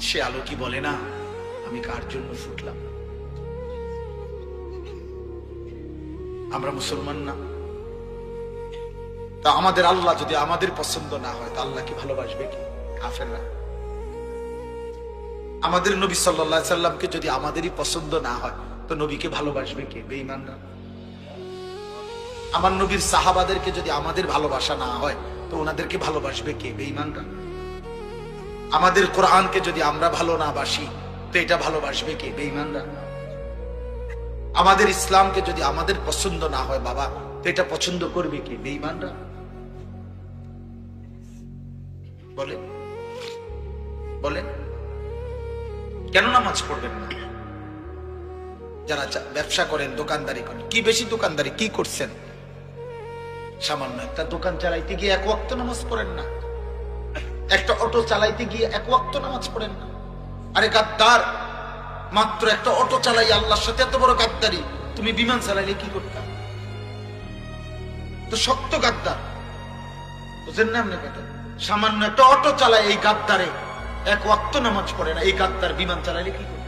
সে আলো কি বলে না, আমি কার জন্য ফুটলাম? আমরা মুসলমান না? তা আমাদের আল্লাহ যদি আমাদের পছন্দ না হয়, তা আল্লাহ কি ভালোবাসবে কি? কাফেররা। আমাদের নবী সাল্লাল্লাহু আলাইহি সাল্লামকে যদি আমাদেরই পছন্দ না হয়, তো নবীকে ভালোবাসবে কে? বেঈমানরা। আমার নবীর সাহাবাদেরকে যদি আমাদের ভালোবাসা না হয়, তো ওনাদেরকে ভালোবাসবে কে? বেঈমানরা। আমাদের কোরআনকে যদি আমরা ভালো না বাসি, তো এটা ভালোবাসবে কে? বেঈমানরা। আমাদের ইসলামকে যদি আমাদের পছন্দ না হয় বাবা, তো এটা পছন্দ করবে কে? বেঈমানরা। বলেন বলেন, কেন নামাজ পড়বেন না? যারা ব্যবসা করেন, দোকানদারি করেন, কি বেশি দোকানদারি কি করছেন? সামান্য একটা দোকান চালাইতে গিয়ে এক ওয়াক্ত নামাজ পড়েন না, একটা অটো চালাইতে গিয়ে এক ওয়াক্ত নামাজ পড়েন না। আরে গাদ্দার, মাত্র একটা অটো চালাই আল্লাহর সাথে এত বড় গাদ্দারি, তুমি বিমান চালাইলে কি করতাম? তো শক্ত গাদ্দার, বুঝেন না আপনি কথা? সামান্য একটা অটো চালায় এই গাদ্দারে এক ওয়াক্ত নামাজ পড়ে না, এই গাদ্দার বিমান চালাইলে কি করবে?